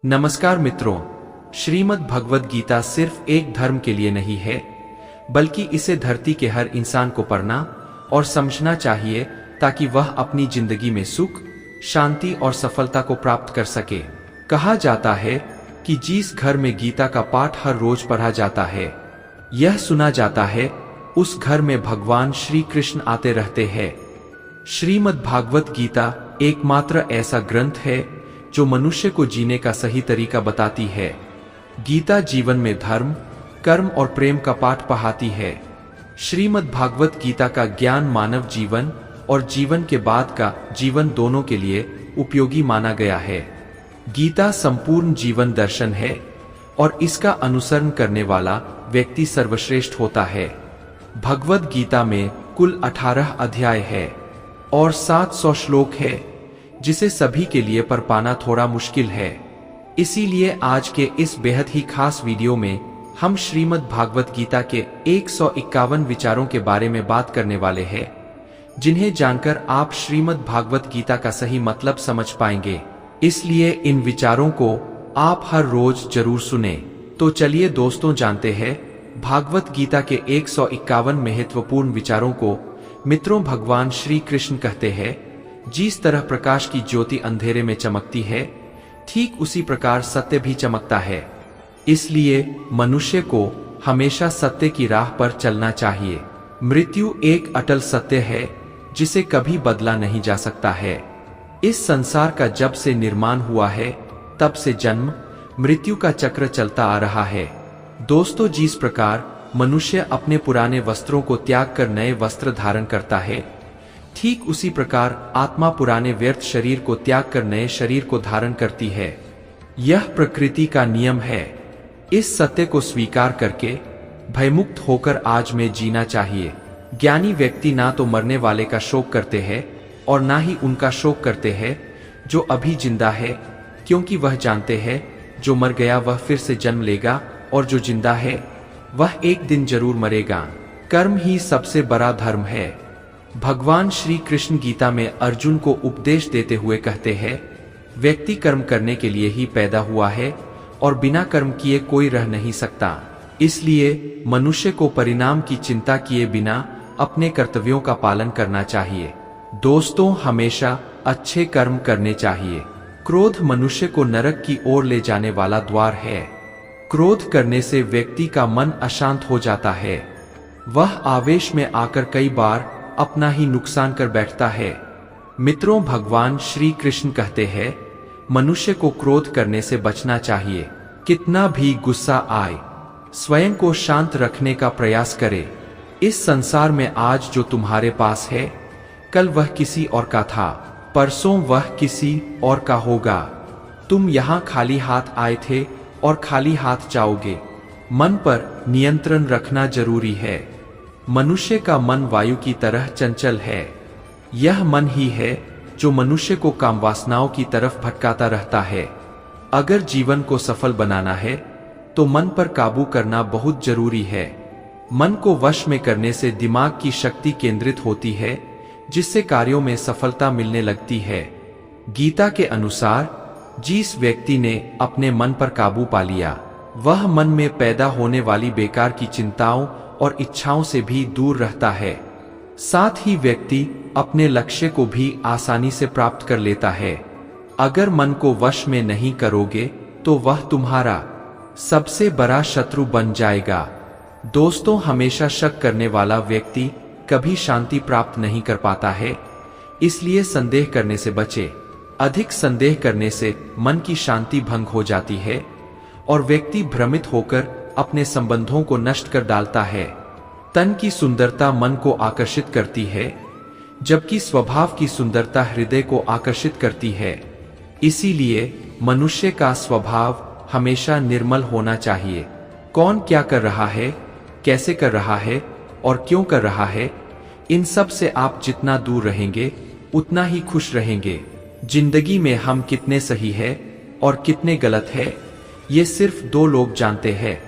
नमस्कार मित्रों, श्रीमद् भगवद गीता सिर्फ एक धर्म के लिए नहीं है, बल्कि इसे धरती के हर इंसान को पढ़ना और समझना चाहिए ताकि वह अपनी जिंदगी में सुख, शांति और सफलता को प्राप्त कर सके। कहा जाता है कि जिस घर में गीता का पाठ हर रोज पढ़ा जाता है, यह सुना जाता है, उस घर में भगवान श्री कृष्ण आते रहते हैं। श्रीमद् भागवत गीता एकमात्र ऐसा ग्रंथ है जो मनुष्य को जीने का सही तरीका बताती है। गीता जीवन में धर्म, कर्म और प्रेम का पाठ पढ़ाती है। श्रीमद् भागवत गीता का ज्ञान मानव जीवन और जीवन के बाद का जीवन दोनों के लिए उपयोगी माना गया है। गीता संपूर्ण जीवन दर्शन है और इसका अनुसरण करने वाला व्यक्ति सर्वश्रेष्ठ होता है। भगवद गीता में कुल 18 अध्याय है और 700 श्लोक है, जिसे सभी के लिए पढ़ पाना थोड़ा मुश्किल है। इसीलिए आज के इस बेहद ही खास वीडियो में हम श्रीमद् भागवत गीता के 151 विचारों के बारे में बात करने वाले हैं, जिन्हें जानकर आप श्रीमद् भागवत गीता का सही मतलब समझ पाएंगे। इसलिए इन विचारों को आप हर रोज जरूर सुने। तो चलिए दोस्तों, जानते हैं भागवत गीता के 151 महत्वपूर्ण विचारों को। मित्रों, भगवान श्री कृष्ण कहते हैं, जिस तरह प्रकाश की ज्योति अंधेरे में चमकती है, ठीक उसी प्रकार सत्य भी चमकता है। इसलिए मनुष्य को हमेशा सत्य की राह पर चलना चाहिए। मृत्यु एक अटल सत्य है जिसे कभी बदला नहीं जा सकता है। इस संसार का जब से निर्माण हुआ है, तब से जन्म मृत्यु का चक्र चलता आ रहा है। दोस्तों, जिस प्रकार मनुष्य अपने पुराने वस्त्रों को त्याग कर नए वस्त्र धारण करता है, ठीक उसी प्रकार आत्मा पुराने व्यर्थ शरीर को त्याग कर नए शरीर को धारण करती है। यह प्रकृति का नियम है। इस सत्य को स्वीकार करके भयमुक्त होकर आज में जीना चाहिए। ज्ञानी व्यक्ति ना तो मरने वाले का शोक करते हैं और ना ही उनका शोक करते हैं जो अभी जिंदा है, क्योंकि वह जानते हैं जो मर गया वह फिर से जन्म लेगा और जो जिंदा है वह एक दिन जरूर मरेगा। कर्म ही सबसे बड़ा धर्म है। भगवान श्री कृष्ण गीता में अर्जुन को उपदेश देते हुए कहते हैं, व्यक्ति कर्म करने के लिए ही पैदा हुआ है और बिना कर्म किए कोई रह नहीं सकता। इसलिए मनुष्य को परिणाम की चिंता किए बिना अपने कर्तव्यों का पालन करना चाहिए। दोस्तों, हमेशा अच्छे कर्म करने चाहिए। क्रोध मनुष्य को नरक की ओर ले जाने वाला द्वार है। क्रोध करने से व्यक्ति का मन अशांत हो जाता है। वह आवेश में आकर कई बार अपना ही नुकसान कर बैठता है। मित्रों, भगवान श्री कृष्ण कहते हैं, मनुष्य को क्रोध करने से बचना चाहिए। कितना भी गुस्सा आए, स्वयं को शांत रखने का प्रयास करे। इस संसार में आज जो तुम्हारे पास है, कल वह किसी और का था, परसों वह किसी और का होगा। तुम यहाँ खाली हाथ आए थे और खाली हाथ जाओगे। मन पर नियंत्रण रखना जरूरी है। मनुष्य का मन वायु की तरह चंचल है। यह मन ही है जो मनुष्य को काम वासनाओं की तरफ भटकाता रहता है। अगर जीवन को सफल बनाना है तो मन पर काबू करना बहुत जरूरी है। मन को वश में करने से दिमाग की शक्ति केंद्रित होती है, जिससे कार्यों में सफलता मिलने लगती है। गीता के अनुसार जिस व्यक्ति ने अपने मन पर काबू पा लिया, वह मन में पैदा होने वाली बेकार की चिंताओं और इच्छाओं से भी दूर रहता है। साथ ही व्यक्ति अपने लक्ष्य को भी आसानी से प्राप्त कर लेता है। अगर मन को वश में नहीं करोगे तो वह तुम्हारा सबसे बड़ा शत्रु बन जाएगा। दोस्तों, हमेशा शक करने वाला व्यक्ति कभी शांति प्राप्त नहीं कर पाता है। इसलिए संदेह करने से बचे। अधिक संदेह करने से मन की शांति भंग हो जाती है और व्यक्ति भ्रमित होकर अपने संबंधों को नष्ट कर डालता है। तन की सुंदरता मन को आकर्षित करती है, जबकि स्वभाव की सुंदरता हृदय को आकर्षित करती है। इसीलिए मनुष्य का स्वभाव हमेशा निर्मल होना चाहिए। कौन क्या कर रहा है, कैसे कर रहा है और क्यों कर रहा है, इन सब से आप जितना दूर रहेंगे उतना ही खुश रहेंगे। जिंदगी में हम कितने सही है और कितने गलत है, ये सिर्फ दो लोग जानते हैं,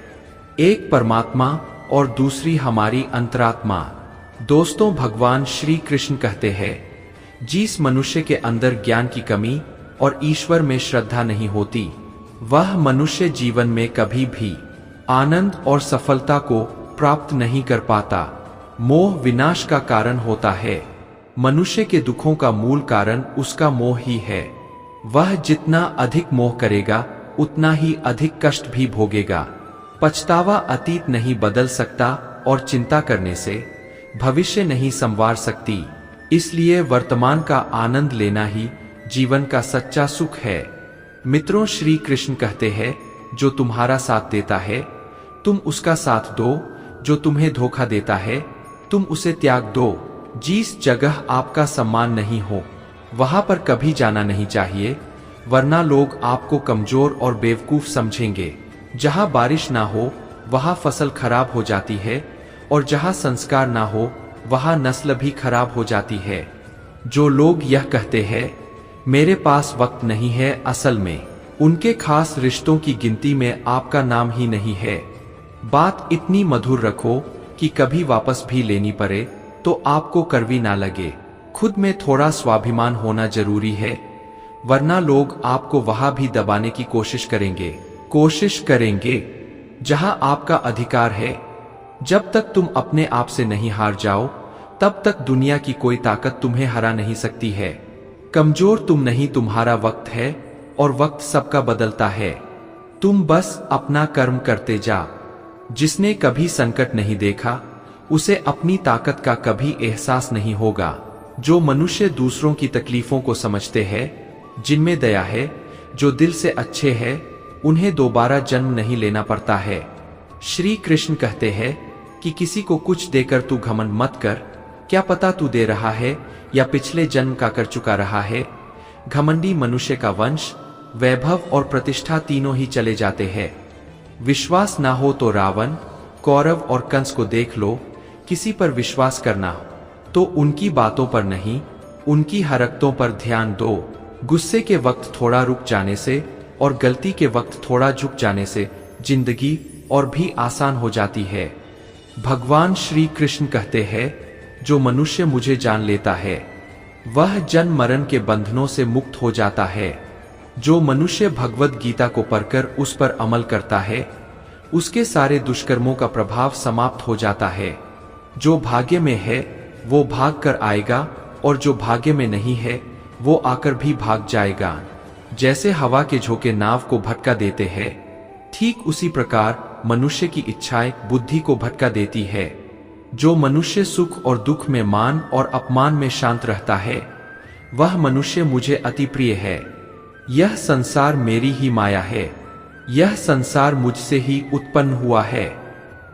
एक परमात्मा और दूसरी हमारी अंतरात्मा। दोस्तों, भगवान श्री कृष्ण कहते हैं, जिस मनुष्य के अंदर ज्ञान की कमी और ईश्वर में श्रद्धा नहीं होती, वह मनुष्य जीवन में कभी भी आनंद और सफलता को प्राप्त नहीं कर पाता। मोह विनाश का कारण होता है। मनुष्य के दुखों का मूल कारण उसका मोह ही है। वह जितना अधिक मोह करेगा उतना ही अधिक कष्ट भी भोगेगा। पछतावा अतीत नहीं बदल सकता और चिंता करने से भविष्य नहीं संवार सकती। इसलिए वर्तमान का आनंद लेना ही जीवन का सच्चा सुख है। मित्रों, श्री कृष्ण कहते हैं, जो तुम्हारा साथ देता है तुम उसका साथ दो, जो तुम्हें धोखा देता है तुम उसे त्याग दो। जिस जगह आपका सम्मान नहीं हो वहां पर कभी जाना नहीं चाहिए, वरना लोग आपको कमजोर और बेवकूफ समझेंगे। जहां बारिश ना हो वहां फसल खराब हो जाती है, और जहां संस्कार ना हो वहां नस्ल भी खराब हो जाती है। जो लोग यह कहते हैं मेरे पास वक्त नहीं है, असल में उनके खास रिश्तों की गिनती में आपका नाम ही नहीं है। बात इतनी मधुर रखो कि कभी वापस भी लेनी पड़े तो आपको कड़वी ना लगे। खुद में थोड़ा स्वाभिमान होना जरूरी है, वरना लोग आपको वहां भी दबाने की कोशिश करेंगे जहां आपका अधिकार है। जब तक तुम अपने आप से नहीं हार जाओ तब तक दुनिया की कोई ताकत तुम्हें हरा नहीं सकती है। कमजोर तुम नहीं, तुम्हारा वक्त है, और वक्त सबका बदलता है। तुम बस अपना कर्म करते जा। जिसने कभी संकट नहीं देखा उसे अपनी ताकत का कभी एहसास नहीं होगा। जो मनुष्य दूसरों की तकलीफों को समझते हैं, जिनमें दया है, जो दिल से अच्छे हैं, उन्हें दोबारा जन्म नहीं लेना पड़ता है। श्री कृष्ण कहते हैं कि किसी को कुछ देकर तू घमंड मत कर। क्या पता तू दे रहा है या पिछले जन्म का कर चुका रहा है। घमंडी मनुष्य का वंश, वैभव और प्रतिष्ठा तीनों ही चले जाते हैं। विश्वास ना हो तो रावण, कौरव और कंस को देख लो। किसी पर विश्वास करना हो तो उनकी बातों पर नहीं, उनकी हरकतों पर ध्यान दो। गुस्से के वक्त थोड़ा रुक जाने से और गलती के वक्त थोड़ा झुक जाने से जिंदगी और भी आसान हो जाती है। भगवान श्री कृष्ण कहते हैं, जो मनुष्य मुझे जान लेता है वह जन्म मरण के बंधनों से मुक्त हो जाता है। जो मनुष्य भगवत गीता को पढ़कर उस पर अमल करता है उसके सारे दुष्कर्मों का प्रभाव समाप्त हो जाता है। जो भाग्य में है वो भाग कर आएगा, और जो भाग्य में नहीं है वो आकर भी भाग जाएगा। जैसे हवा के झोंके नाव को भटका देते हैं, ठीक उसी प्रकार मनुष्य की इच्छाएं बुद्धि को भटका देती है। जो मनुष्य सुख और दुख में, मान और अपमान में शांत रहता है वह मनुष्य मुझे अति प्रिय है। यह संसार मेरी ही माया है। यह संसार मुझसे ही उत्पन्न हुआ है।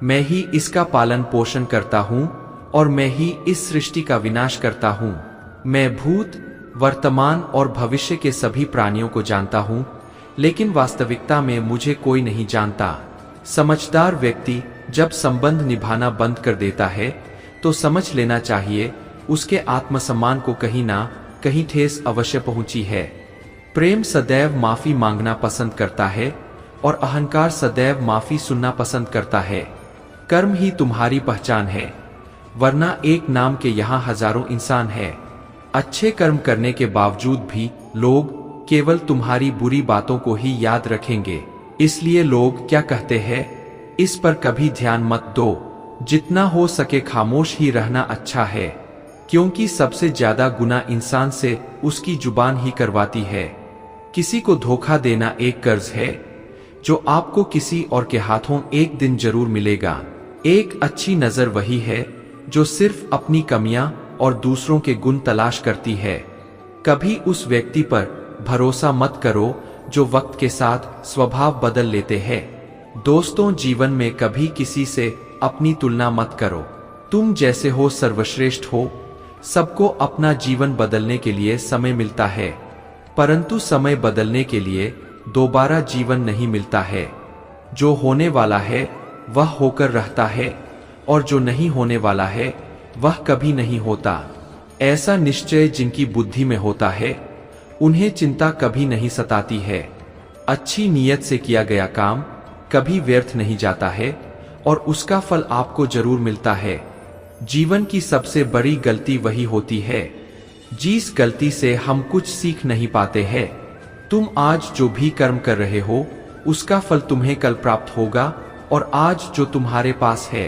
मैं ही इसका पालन पोषण करता हूँ और मैं ही इस सृष्टि का विनाश करता हूँ। मैं भूत, वर्तमान और भविष्य के सभी प्राणियों को जानता हूँ, लेकिन वास्तविकता में मुझे कोई नहीं जानता। समझदार व्यक्ति जब संबंध निभाना बंद कर देता है तो समझ लेना चाहिए उसके आत्मसम्मान को कहीं ना कहीं ठेस अवश्य पहुंची है। प्रेम सदैव माफी मांगना पसंद करता है और अहंकार सदैव माफी सुनना पसंद करता है। कर्म ही तुम्हारी पहचान है, वरना एक नाम के यहाँ हजारों इंसान है। अच्छे कर्म करने के बावजूद भी लोग केवल तुम्हारी बुरी बातों को ही याद रखेंगे। इसलिए लोग क्या कहते हैं इस पर कभी ध्यान मत दो। जितना हो सके खामोश ही रहना अच्छा है, क्योंकि सबसे ज्यादा गुनाह इंसान से उसकी जुबान ही करवाती है। किसी को धोखा देना एक कर्ज है जो आपको किसी और के हाथों एक दिन जरूर मिलेगा। एक अच्छी नजर वही है जो सिर्फ अपनी कमियां और दूसरों के गुण तलाश करती है। कभी उस व्यक्ति पर भरोसा मत करो जो वक्त के साथ स्वभाव बदल लेते हैं। दोस्तों, जीवन में कभी किसी से अपनी तुलना मत करो। तुम जैसे हो सर्वश्रेष्ठ हो। सबको अपना जीवन बदलने के लिए समय मिलता है, परंतु समय बदलने के लिए दोबारा जीवन नहीं मिलता है। जो होने वाला है वह होकर रहता है, और जो नहीं होने वाला है वह कभी नहीं होता। ऐसा निश्चय जिनकी बुद्धि में होता है उन्हें चिंता कभी नहीं सताती है। अच्छी नीयत से किया गया काम कभी व्यर्थ नहीं जाता है और उसका फल आपको जरूर मिलता है। जीवन की सबसे बड़ी गलती वही होती है जिस गलती से हम कुछ सीख नहीं पाते हैं। तुम आज जो भी कर्म कर रहे हो उसका फल तुम्हें कल प्राप्त होगा, और आज जो तुम्हारे पास है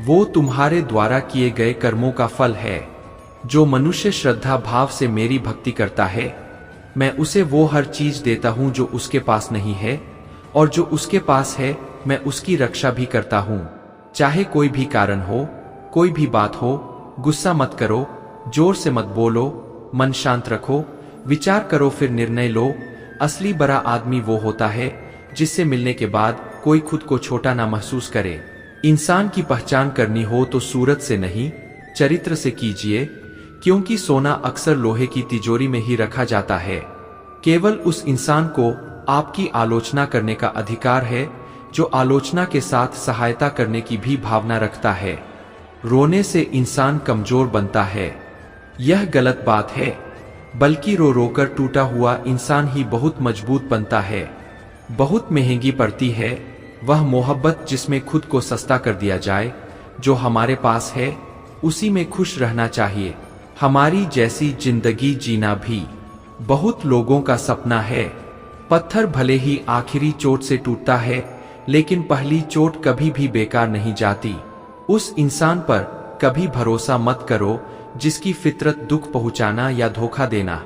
वो तुम्हारे द्वारा किए गए कर्मों का फल है। जो मनुष्य श्रद्धा भाव से मेरी भक्ति करता है, मैं उसे वो हर चीज देता हूं जो उसके पास नहीं है, और जो उसके पास है मैं उसकी रक्षा भी करता हूं। चाहे कोई भी कारण हो, कोई भी बात हो, गुस्सा मत करो, जोर से मत बोलो, मन शांत रखो, विचार करो फिर निर्णय लो। असली बड़ा आदमी वो होता है जिससे मिलने के बाद कोई खुद को छोटा ना महसूस करे। इंसान की पहचान करनी हो तो सूरत से नहीं, चरित्र से कीजिए, क्योंकि सोना अक्सर लोहे की तिजोरी में ही रखा जाता है। केवल उस इंसान को आपकी आलोचना करने का अधिकार है जो आलोचना के साथ सहायता करने की भी भावना रखता है। रोने से इंसान कमजोर बनता है, यह गलत बात है, बल्कि रो रोकर टूटा हुआ इंसान ही बहुत मजबूत बनता है। बहुत महंगी पड़ती है वह मोहब्बत जिसमें खुद को सस्ता कर दिया जाए। जो हमारे पास है उसी में खुश रहना चाहिए। हमारी जैसी जिंदगी जीना भी बहुत लोगों का सपना है। पत्थर भले ही आखिरी चोट से टूटता है, लेकिन पहली चोट कभी भी बेकार नहीं जाती। उस इंसान पर कभी भरोसा मत करो जिसकी फितरत दुख पहुंचाना या धोखा देना।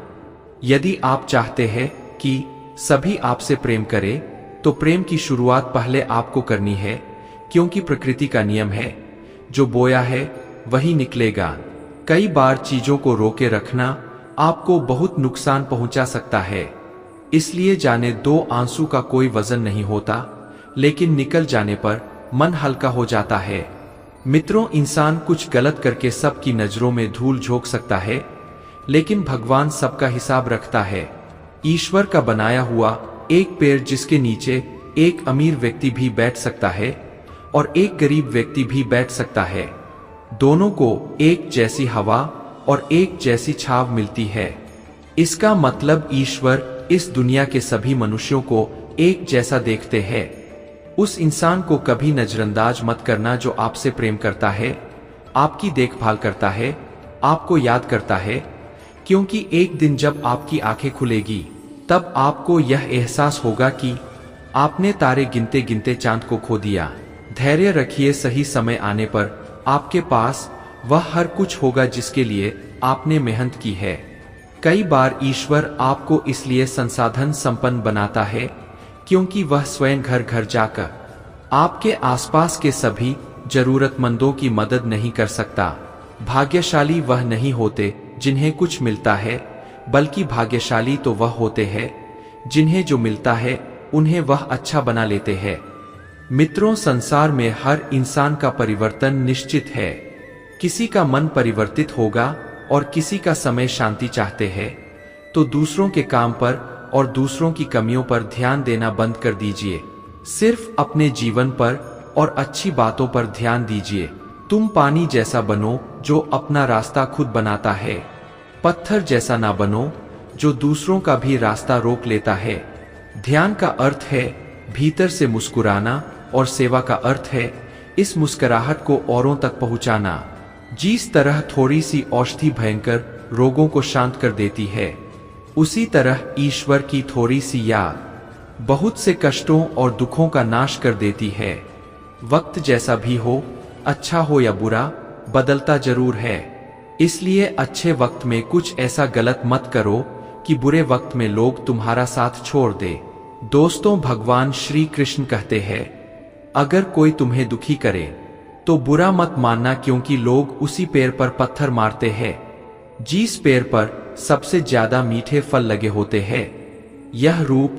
यदि आप चाहते हैं कि सभी आपसे प्रेम करें, तो प्रेम की शुरुआत पहले आपको करनी है, क्योंकि प्रकृति का नियम है, जो बोया है वही निकलेगा। कई बार चीजों को रोके रखना आपको बहुत नुकसान पहुंचा सकता है, इसलिए जाने दो। आंसू का कोई वजन नहीं होता, लेकिन निकल जाने पर मन हल्का हो जाता है। मित्रों, इंसान कुछ गलत करके सबकी नजरों में धूल झोंक सकता है, लेकिन भगवान सबका हिसाब रखता है। ईश्वर का बनाया हुआ एक पेड़ जिसके नीचे एक अमीर व्यक्ति भी बैठ सकता है और एक गरीब व्यक्ति भी बैठ सकता है। दोनों को एक जैसी हवा और एक जैसी छाव मिलती है। इसका मतलब ईश्वर इस दुनिया के सभी मनुष्यों को एक जैसा देखते हैं। उस इंसान को कभी नजरअंदाज मत करना जो आपसे प्रेम करता है, आपकी देखभाल करता है, आपको याद करता है, क्योंकि एक दिन जब आपकी आंखें खुलेगी तब आपको यह एहसास होगा कि आपने तारे गिनते गिनते चांद को खो दिया। धैर्य रखिए, सही समय आने पर आपके पास वह हर कुछ होगा जिसके लिए आपने मेहनत की है। कई बार ईश्वर आपको इसलिए संसाधन संपन्न बनाता है क्योंकि वह स्वयं घर घर जाकर आपके आसपास के सभी जरूरतमंदों की मदद नहीं कर सकता। भाग्यशाली वह नहीं होते जिन्हें कुछ मिलता है, बल्कि भाग्यशाली तो वह होते हैं जिन्हें जो मिलता है उन्हें वह अच्छा बना लेते हैं। मित्रों, संसार में हर इंसान का परिवर्तन निश्चित है। किसी का मन परिवर्तित होगा और किसी का समय शांति चाहते हैं, तो दूसरों के काम पर और दूसरों की कमियों पर ध्यान देना बंद कर दीजिए। सिर्फ अपने जीवन पर और अच्छी बातों पर ध्यान दीजिए। तुम पानी जैसा बनो जो अपना रास्ता खुद बनाता है, पत्थर जैसा ना बनो जो दूसरों का भी रास्ता रोक लेता है। ध्यान का अर्थ है भीतर से मुस्कुराना और सेवा का अर्थ है इस मुस्कुराहट को औरों तक पहुंचाना। जिस तरह थोड़ी सी औषधि भयंकर रोगों को शांत कर देती है, उसी तरह ईश्वर की थोड़ी सी याद बहुत से कष्टों और दुखों का नाश कर देती है। वक्त जैसा भी हो, अच्छा हो या बुरा, बदलता जरूर है। इसलिए अच्छे वक्त में कुछ ऐसा गलत मत करो कि बुरे वक्त में लोग तुम्हारा साथ छोड़ दे। दोस्तों, भगवान श्री कृष्ण कहते हैं, अगर कोई तुम्हें दुखी करे तो बुरा मत मानना, क्योंकि लोग उसी पेड़ पर पत्थर मारते हैं जिस पेड़ पर सबसे ज्यादा मीठे फल लगे होते हैं। यह रूप,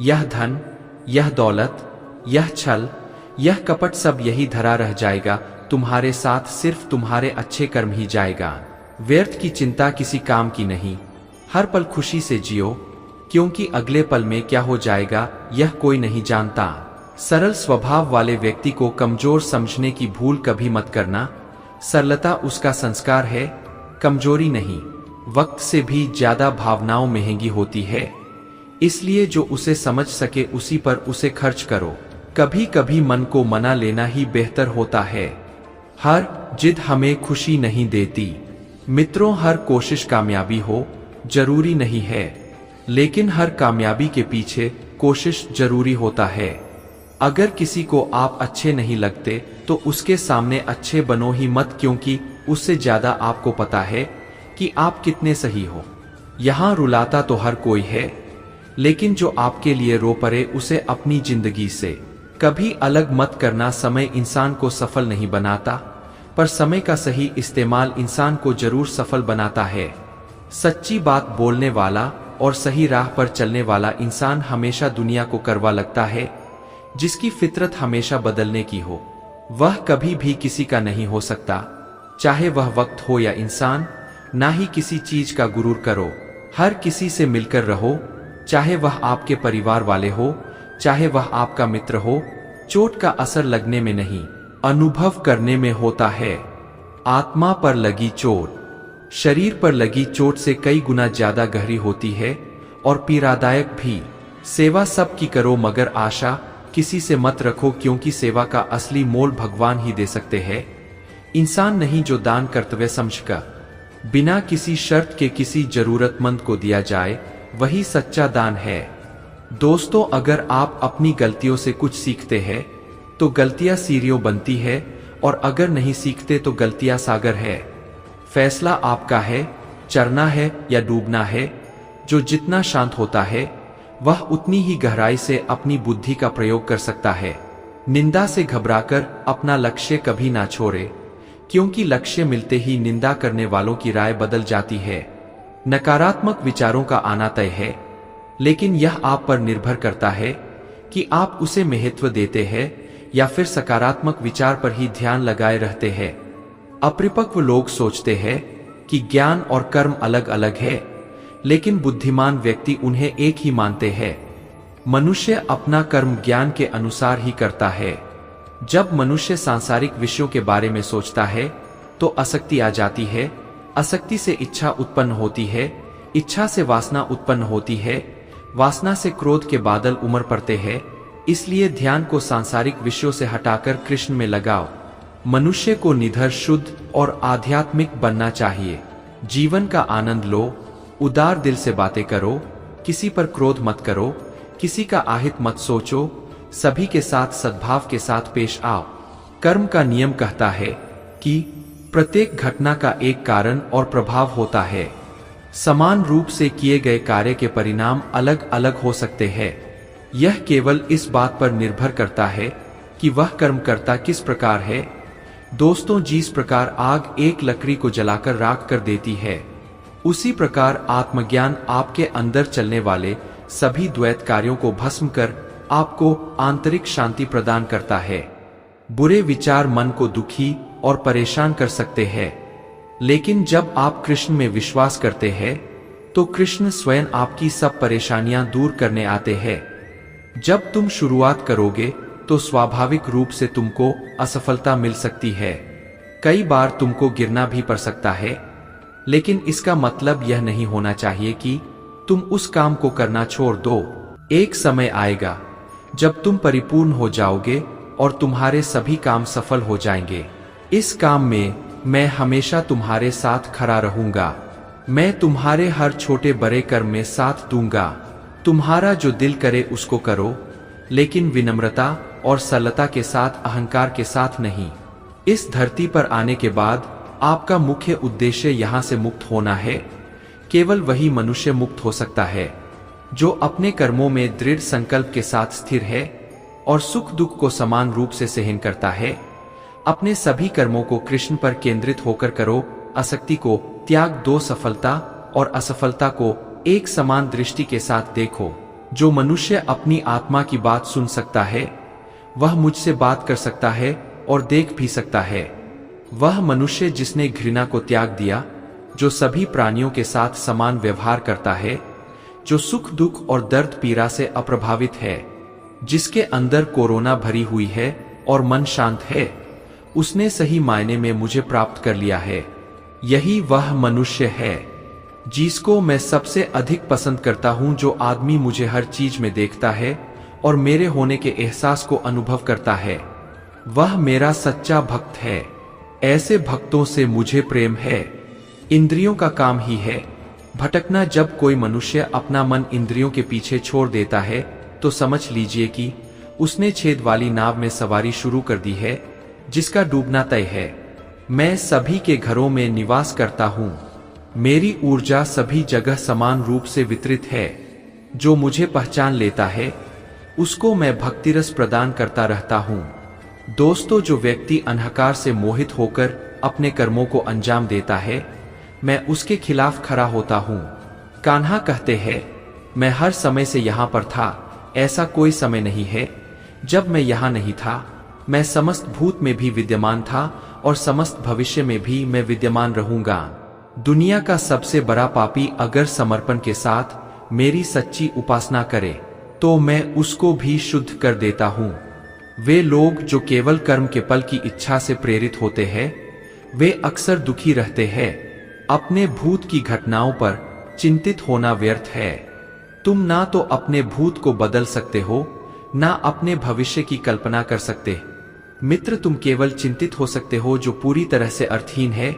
यह धन, यह दौलत, यह छल, यह कपट, सब यही धरा रह जाएगा। तुम्हारे साथ सिर्फ तुम्हारे अच्छे कर्म ही जाएगा। व्यर्थ की चिंता किसी काम की नहीं। हर पल खुशी से जियो, क्योंकि अगले पल में क्या हो जाएगा यह कोई नहीं जानता। सरल स्वभाव वाले व्यक्ति को कमजोर समझने की भूल कभी मत करना। सरलता उसका संस्कार है, कमजोरी नहीं। वक्त से भी ज्यादा भावनाओं महंगी होती है, इसलिए जो उसे समझ सके उसी पर उसे खर्च करो। कभी कभी मन को मना लेना ही बेहतर होता है। हर जिद हमें खुशी नहीं देती। मित्रों, हर कोशिश कामयाबी हो जरूरी नहीं है, लेकिन हर कामयाबी के पीछे कोशिश जरूरी होता है। अगर किसी को आप अच्छे नहीं लगते तो उसके सामने अच्छे बनो ही मत, क्योंकि उससे ज्यादा आपको पता है कि आप कितने सही हो। यहाँ रुलाता तो हर कोई है, लेकिन जो आपके लिए रो पड़े उसे अपनी जिंदगी से कभी अलग मत करना। समय इंसान को सफल नहीं बनाता, पर समय का सही इस्तेमाल इंसान को जरूर सफल बनाता है। सच्ची बात बोलने वाला और सही राह पर चलने वाला इंसान हमेशा दुनिया को करवा लगता है। जिसकी फितरत हमेशा बदलने की हो, वह कभी भी किसी का नहीं हो सकता, चाहे वह वक्त हो या इंसान। ना ही किसी चीज का गुरूर करो, हर किसी से मिलकर रहो, चाहे वह आपके परिवार वाले हो, चाहे वह आपका मित्र हो। चोट का असर लगने में नहीं, अनुभव करने में होता है। आत्मा पर लगी चोट शरीर पर लगी चोट से कई गुना ज्यादा गहरी होती है और पीड़ादायक भी। सेवा सबकी करो, मगर आशा किसी से मत रखो, क्योंकि सेवा का असली मोल भगवान ही दे सकते हैं, इंसान नहीं। जो दान कर्तव्य समझकर बिना किसी शर्त के किसी जरूरतमंद को दिया जाए, वही सच्चा दान है। दोस्तों, अगर आप अपनी गलतियों से कुछ सीखते हैं तो गलतियां सीढ़ियों बनती है, और अगर नहीं सीखते तो गलतियां सागर है। फैसला आपका है, चरना है या डूबना है। जो जितना शांत होता है वह उतनी ही गहराई से अपनी बुद्धि का प्रयोग कर सकता है। निंदा से घबराकर अपना लक्ष्य कभी ना छोड़े, क्योंकि लक्ष्य मिलते ही निंदा करने वालों की राय बदल जाती है। नकारात्मक विचारों का आना तय है, लेकिन यह आप पर निर्भर करता है कि आप उसे महत्व देते हैं या फिर सकारात्मक विचार पर ही ध्यान लगाए रहते हैं। अपरिपक्व लोग सोचते हैं कि ज्ञान और कर्म अलग अलग है, लेकिन बुद्धिमान व्यक्ति उन्हें एक ही मानते हैं। मनुष्य अपना कर्म ज्ञान के अनुसार ही करता है। जब मनुष्य सांसारिक विषयों के बारे में सोचता है तो आसक्ति आ जाती है, आसक्ति से इच्छा उत्पन्न होती है, इच्छा से वासना उत्पन्न होती है, वासना से क्रोध के बादल उमड़ पड़ते हैं। इसलिए ध्यान को सांसारिक विषयों से हटाकर कृष्ण में लगाओ। मनुष्य को निडर, शुद्ध और आध्यात्मिक बनना चाहिए। जीवन का आनंद लो, उदार दिल से बातें करो, किसी पर क्रोध मत करो, किसी का आहित मत सोचो, सभी के साथ सद्भाव के साथ पेश आओ। कर्म का नियम कहता है कि प्रत्येक घटना का एक कारण और प्रभाव होता है। समान रूप से किए गए कार्य के परिणाम अलग अलग हो सकते हैं। यह केवल इस बात पर निर्भर करता है कि वह कर्मकर्ता किस प्रकार है। दोस्तों, जिस प्रकार आग एक लकड़ी को जलाकर राख कर देती है, उसी प्रकार आत्मज्ञान आपके अंदर चलने वाले सभी द्वैत कार्यों को भस्म कर आपको आंतरिक शांति प्रदान करता है। बुरे विचार मन को दुखी और परेशान कर सकते हैं, लेकिन जब आप कृष्ण में विश्वास करते हैं तो कृष्ण स्वयं आपकी सब परेशानियां दूर करने आते हैं। जब तुम शुरुआत करोगे तो स्वाभाविक रूप से तुमको असफलता मिल सकती है, कई बार तुमको गिरना भी पड़ सकता है, लेकिन इसका मतलब यह नहीं होना चाहिए कि तुम उस काम को करना छोड़ दो। एक समय आएगा जब तुम परिपूर्ण हो जाओगे और तुम्हारे सभी काम सफल हो जाएंगे। इस काम में मैं हमेशा तुम्हारे साथ खड़ा रहूंगा। मैं तुम्हारे हर छोटे बड़े कर्म में साथ दूंगा। तुम्हारा जो दिल करे उसको करो, लेकिन विनम्रता और सरलता के साथ, अहंकार के साथ नहीं। इस धरती पर आने के बाद आपका मुख्य उद्देश्य यहाँ से मुक्त होना है। केवल वही मनुष्य मुक्त हो सकता है जो अपने कर्मों में दृढ़ संकल्प के साथ स्थिर है और सुख दुख को समान रूप से सहन करता है। अपने सभी कर्मों को कृष्ण पर केंद्रित होकर करो। आसक्ति को त्याग दो, सफलता और असफलता को एक समान दृष्टि के साथ देखो। जो मनुष्य अपनी आत्मा की बात सुन सकता है वह मुझसे बात कर सकता है और देख भी सकता है। वह मनुष्य जिसने घृणा को त्याग दिया, जो सभी प्राणियों के साथ समान व्यवहार करता है, जो सुख दुख और दर्द पीड़ा से अप्रभावित है, जिसके अंदर कोरोना भरी हुई है और मन शांत है, उसने सही मायने में मुझे प्राप्त कर लिया है। यही वह मनुष्य है जिसको मैं सबसे अधिक पसंद करता हूं। जो आदमी मुझे हर चीज में देखता है और मेरे होने के एहसास को अनुभव करता है, वह मेरा सच्चा भक्त है। ऐसे भक्तों से मुझे प्रेम है। इंद्रियों का काम ही है भटकना जब कोई मनुष्य अपना मन इंद्रियों के पीछे छोड़ देता है तो समझ लीजिए कि उसने छेद वाली नाव में सवारी शुरू कर दी है, जिसका डूबना तय है। मैं सभी के घरों में निवास करता हूँ। मेरी ऊर्जा सभी जगह समान रूप से वितरित है। जो मुझे पहचान लेता है उसको मैं भक्तिरस प्रदान करता रहता हूँ। दोस्तों, जो व्यक्ति अंधकार से मोहित होकर अपने कर्मों को अंजाम देता है, मैं उसके खिलाफ खड़ा होता हूँ। कान्हा कहते हैं, मैं हर समय से यहाँ पर था, ऐसा कोई समय नहीं है जब मैं यहाँ नहीं था। मैं समस्त भूत में भी विद्यमान था और समस्त भविष्य में भी मैं विद्यमान रहूंगा। दुनिया का सबसे बड़ा पापी अगर समर्पण के साथ मेरी सच्ची उपासना करे तो मैं उसको भी शुद्ध कर देता हूँ। वे लोग जो केवल कर्म के फल की इच्छा से प्रेरित होते हैं, वे अक्सर दुखी रहते हैं। अपने भूत की घटनाओं पर चिंतित होना व्यर्थ है। तुम ना तो अपने भूत को बदल सकते हो, ना अपने भविष्य की कल्पना कर सकते। मित्र, तुम केवल चिंतित हो सकते हो जो पूरी तरह से अर्थहीन है।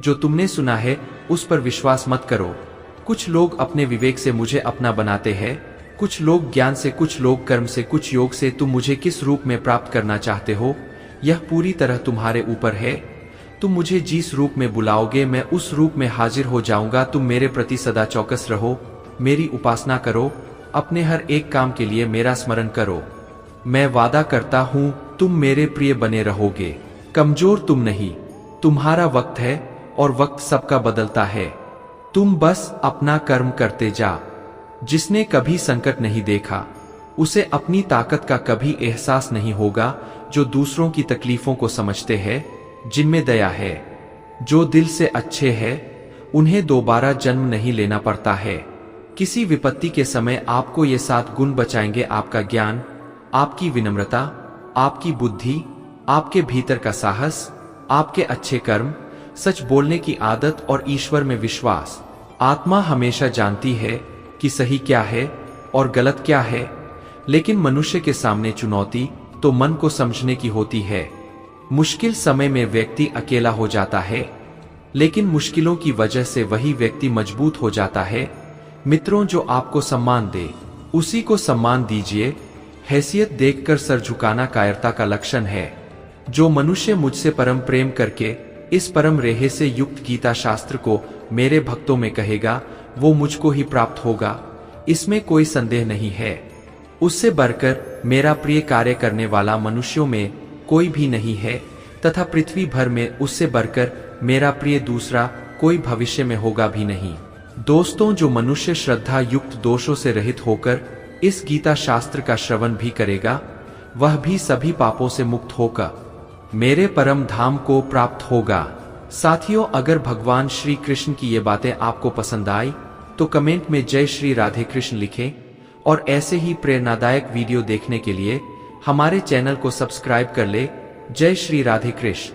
जो तुमने सुना है उस पर विश्वास मत करो। कुछ लोग अपने विवेक से मुझे अपना बनाते हैं, कुछ लोग ज्ञान से, कुछ लोग कर्म से, कुछ योग से। तुम मुझे किस रूप में प्राप्त करना चाहते हो, यह पूरी तरह तुम्हारे ऊपर है। तुम मुझे जिस रूप में बुलाओगे मैं उस रूप में हाजिर हो जाऊंगा। तुम मेरे प्रति सदा चौकस रहो, मेरी उपासना करो, अपने हर एक काम के लिए मेरा स्मरण करो। मैं वादा करता हूँ तुम मेरे प्रिय बने रहोगे। कमजोर तुम नहीं, तुम्हारा वक्त है और वक्त सबका बदलता है। तुम बस अपना कर्म करते जा। जिसने कभी संकट नहीं देखा उसे अपनी ताकत का कभी एहसास नहीं होगा। जो दूसरों की तकलीफों को समझते हैं, जिनमें दया है, जो दिल से अच्छे हैं, उन्हें दोबारा जन्म नहीं लेना पड़ता है। किसी विपत्ति के समय आपको ये 7 गुण बचाएंगे: आपका ज्ञान, आपकी विनम्रता, आपकी बुद्धि, आपके भीतर का साहस, आपके अच्छे कर्म, सच बोलने की आदत और ईश्वर में विश्वास। आत्मा हमेशा जानती है कि सही क्या है और गलत क्या है, लेकिन मनुष्य के सामने चुनौती तो मन को समझने की होती है। मुश्किल समय में व्यक्ति अकेला हो जाता है, लेकिन मुश्किलों की वजह से वही व्यक्ति मजबूत हो जाता है। मित्रों, जो आपको सम्मान दे उसी को सम्मान दीजिए। हैसियत देखकर सर झुकाना कायरता का लक्षण है। जो मनुष्य मुझसे परम प्रेम करके इस परम रेहे से युक्त गीता शास्त्र को मेरे भक्तों में कहेगा, वो मुझको ही प्राप्त होगा, इसमें कोई संदेह नहीं है। उससे बढ़कर मेरा प्रिय कार्य करने वाला मनुष्यों में कोई भी नहीं है, तथा पृथ्वी भर में उससे बढ़कर मेरा प्रिय दूसरा कोई भविष्य में होगा भी नहीं। दोस्तों, जो मनुष्य श्रद्धा युक्त दोषों से रहित होकर इस गीता शास्त्र का श्रवण भी करेगा, वह भी सभी पापों से मुक्त होकर मेरे परम धाम को प्राप्त होगा। साथियों, अगर भगवान श्री कृष्ण की ये बातें आपको पसंद आई तो कमेंट में जय श्री राधे कृष्ण लिखें और ऐसे ही प्रेरणादायक वीडियो देखने के लिए हमारे चैनल को सब्सक्राइब कर ले। जय श्री राधे कृष्ण।